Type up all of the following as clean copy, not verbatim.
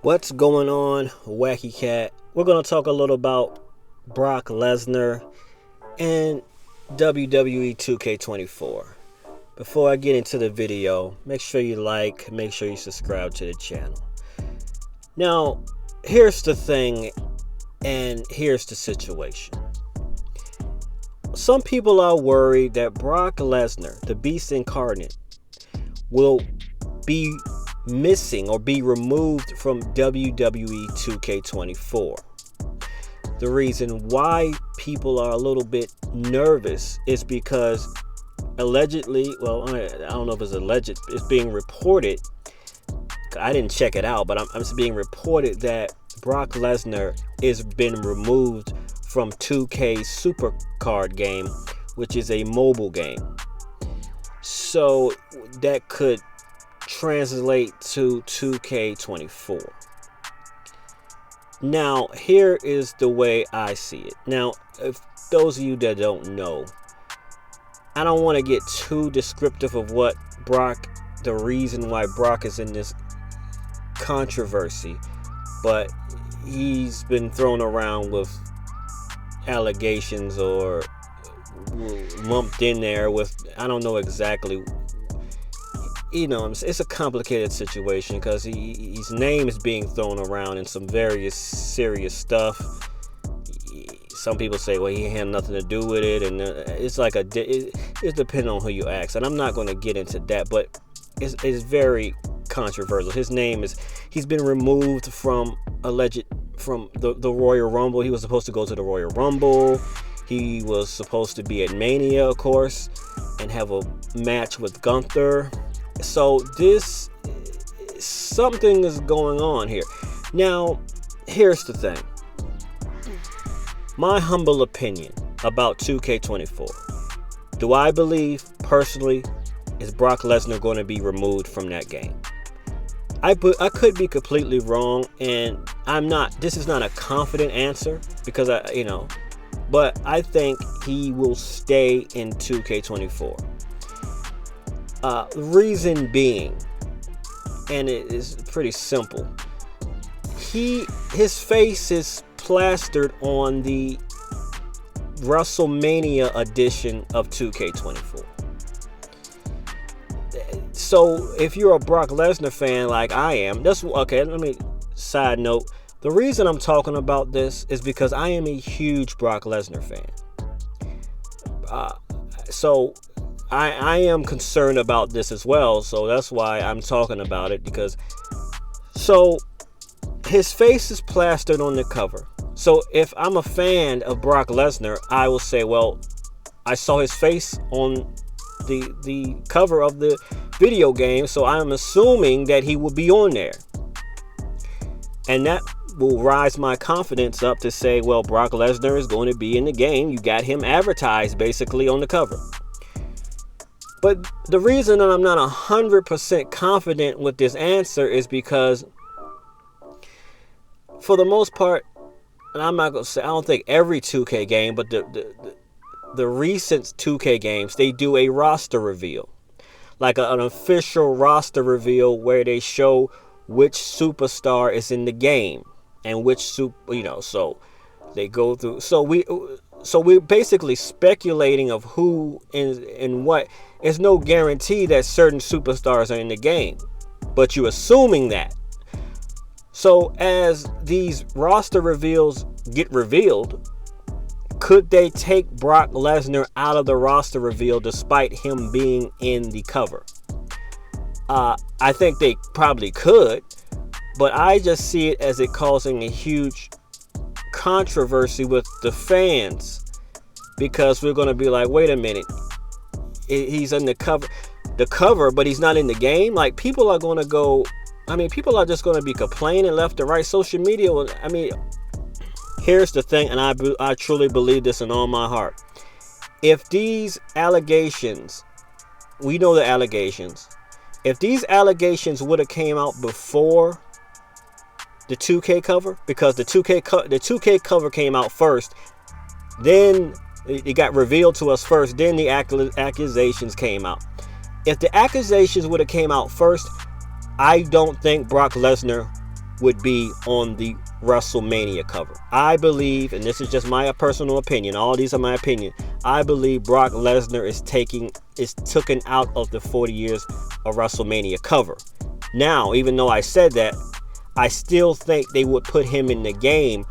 What's going on, Wacky Cat? We're going to talk a little about Brock Lesnar and WWE 2K24. Before I get into the video, make sure you like, make sure you subscribe to the channel. Now, here's the thing, and here's the situation. Some people are worried that Brock Lesnar, the Beast Incarnate, will be missing or be removed from WWE 2K24. The reason why people are a little bit nervous is because allegedly, well, I don't know if it's alleged, it's being reported. I didn't check it out, but it's being reported that Brock Lesnar is been removed from 2K Supercard game, which is a mobile game. So that could translate to 2K24. Now, here is the way I see it. Now, if those of you that don't know, I don't want to get too descriptive of what Brock, the reason why Brock is in this controversy, but he's been thrown around with allegations or lumped in there with, I don't know exactly. It's a complicated situation because his name is being thrown around in some various serious stuff. Some people say, well, he had nothing to do with it, and it's like it depends on who you ask. And I'm not going to get into that, but it's very controversial. His name he's been removed from the Royal Rumble. He was supposed to go to the Royal Rumble. He was supposed to be at Mania, of course, and have a match with Gunther. So something is going on here. Now, here's the thing. My humble opinion about 2K24. Do I believe, personally, is Brock Lesnar going to be removed from that game? I could be completely wrong, and I'm not. This is not a confident answer because but I think he will stay in 2K24. Reason being, and it is pretty simple. His face is plastered on the WrestleMania edition of 2K24. So if you're a Brock Lesnar fan like I am, that's okay. Let me side note. The reason I'm talking about this is because I am a huge Brock Lesnar fan. So I am concerned about this as well. So that's why I'm talking about it, because his face is plastered on the cover. So if I'm a fan of Brock Lesnar, I will say, well, I saw his face on the cover of the video game, so I'm assuming that he will be on there. And that will rise my confidence up to say, well, Brock Lesnar is going to be in the game. You got him advertised basically on the cover. But the reason that I'm not 100% confident with this answer is because, for the most part, and I'm not going to say, I don't think every 2K game, but the recent 2K games, they do a roster reveal. Like an official roster reveal where they show which superstar is in the game and which so they go through. So we're basically speculating of who and what. There's no guarantee that certain superstars are in the game, but you're assuming that. So as these roster reveals get revealed, could they take Brock Lesnar out of the roster reveal despite him being in the cover? I think they probably could, but I just see it as it causing a huge controversy with the fans, because we're going to be like, wait a minute, he's in the cover, but he's not in the game. Like, people are going to go, people are just going to be complaining left and right. Social media, here's the thing, and I truly believe this in all my heart. If these allegations, we know the allegations, if these allegations would have came out before the 2K cover, because the 2K cover came out first, then it got revealed to us first, then the accusations came out. If the accusations would have came out first, I don't think Brock Lesnar would be on the WrestleMania cover. I believe, and this is just my personal opinion, all these are my opinion, I believe Brock Lesnar is taken out of the 40 years of WrestleMania cover. Now, even though I said that, I still think they would put him in the game,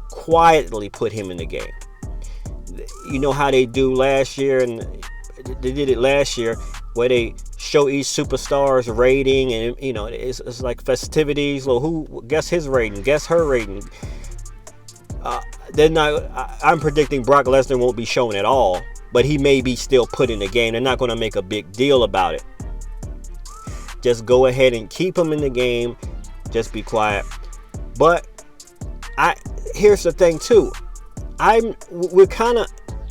quietly put him in the game. You know how they do last year, and they did it last year, where they show each superstar's rating, and it's like festivities. Well, who guess his rating, guess her rating. I'm predicting Brock Lesnar won't be shown at all, but he may be still put in the game. They're not going to make a big deal about it. Just go ahead and keep him in the game. Just be quiet. But here's the thing too. We're kind of,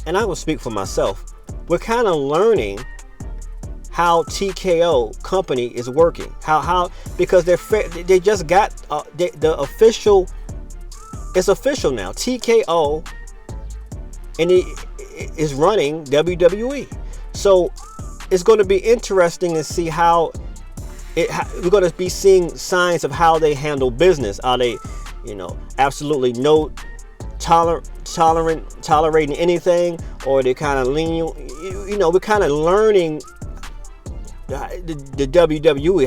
and I will speak for myself, we're kind of learning how TKO company is working. How because they just got the official. It's official now. TKO, and it is running WWE. So it's going to be interesting to see how we're going to be seeing signs of how they handle business. Are they, absolutely no tolerating anything, or they kind of lenient? We're kind of learning the WWE.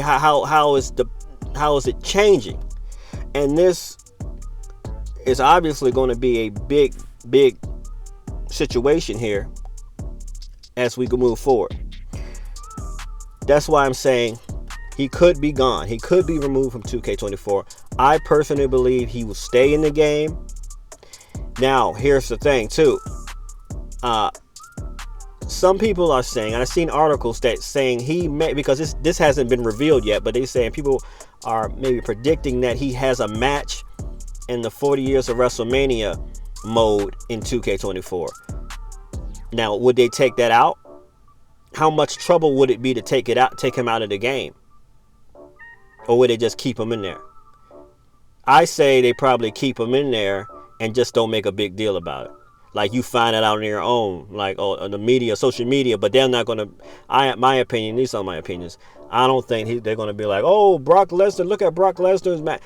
How is it changing? And this is obviously going to be a big situation here as we move forward. That's why I'm saying he could be gone. He could be removed from 2K24. I personally believe he will stay in the game. Now, here's the thing too. Some people are saying, and I've seen articles that saying he may, because this hasn't been revealed yet, but they're saying people are maybe predicting that he has a match in the 40 years of WrestleMania mode in 2K24. Now, would they take that out? How much trouble would it be to take him out of the game? Or would they just keep him in there? I say they probably keep him in there and just don't make a big deal about it. Like you find it out on your own, like on the media, social media, but they're not going to, my opinion, these are my opinions. I don't think they're going to be like, oh, Brock Lesnar, look at Brock Lesnar's match.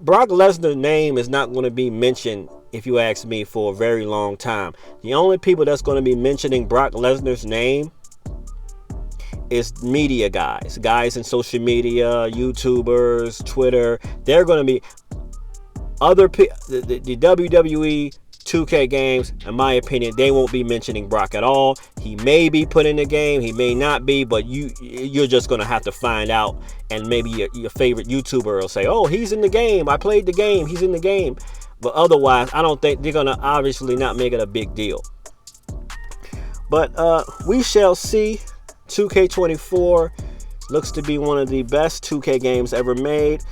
Brock Lesnar's name is not going to be mentioned, if you ask me, for a very long time. The only people that's going to be mentioning Brock Lesnar's name is media guys in social media, YouTubers, Twitter. They're going to be other people, the WWE 2K games, in my opinion, they won't be mentioning Brock at all. He may be put in the game, he may not be, but you're just going to have to find out, and maybe your favorite YouTuber will say, oh, he's in the game, I played the game, he's in the game. But otherwise, I don't think they're going to obviously not make it a big deal. But we shall see. 2K24 looks to be one of the best 2K games ever made.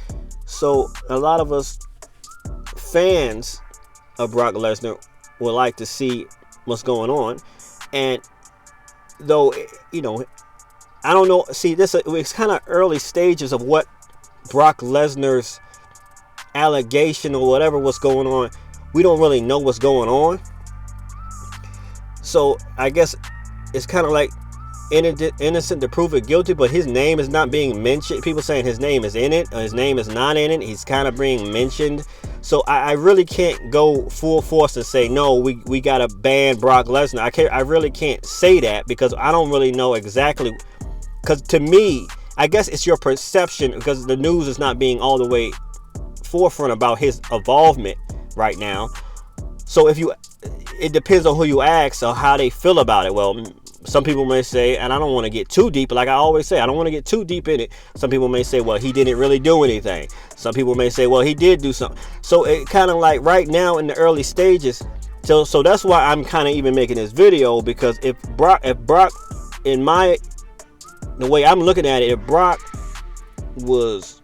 So a lot of us fans of Brock Lesnar would like to see what's going on. And though, I don't know. See, it's kind of early stages of what Brock Lesnar's allegation or whatever was going on. We don't really know what's going on. So I guess it's kind of like innocent to prove it guilty, but his name is not being mentioned. People saying his name is in it or his name is not in it. He's kind of being mentioned. So I really can't go full force and say, no, we got to ban Brock Lesnar. I really can't say that because I don't really know exactly. Because to me, I guess it's your perception, because the news is not being all the way forefront about his involvement right now. So it depends on who you ask or how they feel about it. Well, some people may say, and I don't want to get too deep, like I always say, I don't want to get too deep in it. Some people may say, well, he didn't really do anything. Some people may say, well, he did do something. So it kind of like right now in the early stages. So that's why I'm kind of even making this video, because if Brock, the way I'm looking at it, if Brock was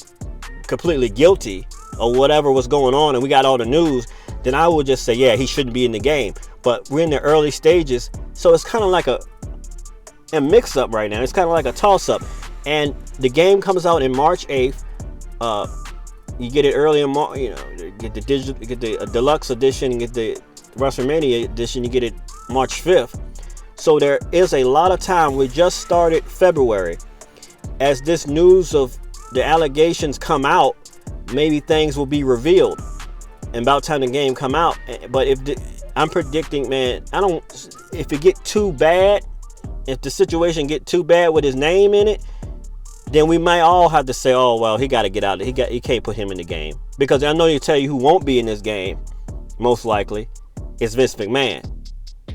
completely guilty or whatever was going on and we got all the news, then I would just say, yeah, he shouldn't be in the game. But we're in the early stages, so it's kind of like a mix-up right now. It's kind of like a toss-up. And the game comes out in March 8th. You get it early in March, get the digital, get the deluxe edition, and get the WrestleMania edition, you get it March 5th. So there is a lot of time. We just started February. As this news of the allegations come out, maybe things will be revealed and about time the game come out. But I'm predicting, man, if it get too bad, if the situation get too bad with his name in it, then we might all have to say, oh, well, he got to get out. He can't put him in the game. Because I know you tell you who won't be in this game, most likely, is Vince McMahon.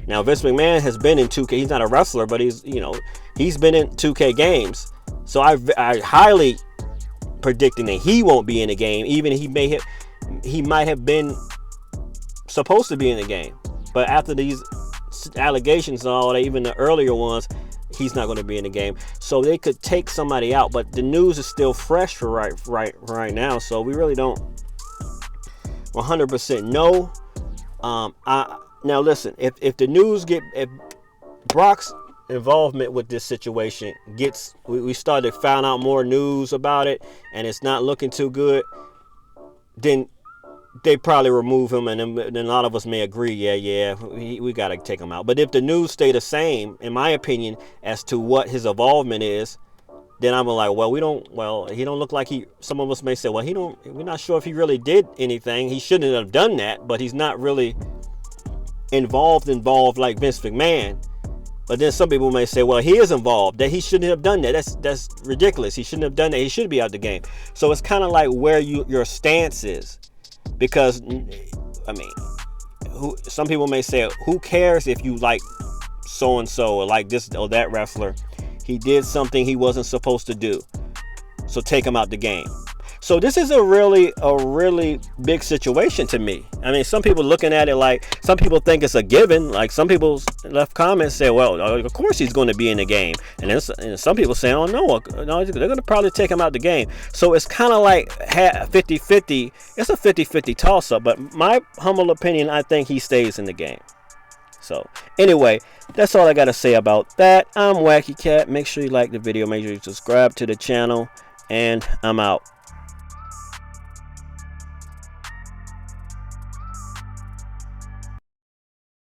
Now, Vince McMahon has been in 2K. He's not a wrestler, but he's been in 2K games. So I highly predicting that he won't be in the game, even he might have been supposed to be in the game. But after these allegations and all that, even the earlier ones, he's not going to be in the game. So they could take somebody out, but the news is still fresh for right now. So we really don't 100% know. Now listen, if the news if Brock's involvement with this situation we found out more news about it, and it's not looking too good, then they probably remove him, and then a lot of us may agree, we got to take him out. But if the news stay the same, in my opinion, as to what his involvement is, then I'm like, he don't look like some of us may say, we're not sure if he really did anything. He shouldn't have done that, but he's not really involved like Vince McMahon. But then some people may say, well, he is involved, that he shouldn't have done that. That's ridiculous. He shouldn't have done that. He should be out the game. So it's kind of like where your stance is. Because, I mean, some people may say, who cares if you like so-and-so or like this or that wrestler? He did something he wasn't supposed to do. So take him out the game. So this is a really big situation to me. I mean, some people looking at it like, some people think it's a given. Like some people left comments say, well, of course he's going to be in the game. And then some people say, oh no, they're going to probably take him out the game. So it's kind of like 50-50. It's a 50-50 toss up. But my humble opinion, I think he stays in the game. So anyway, that's all I got to say about that. I'm Wacky Cat. Make sure you like the video. Make sure you subscribe to the channel. And I'm out.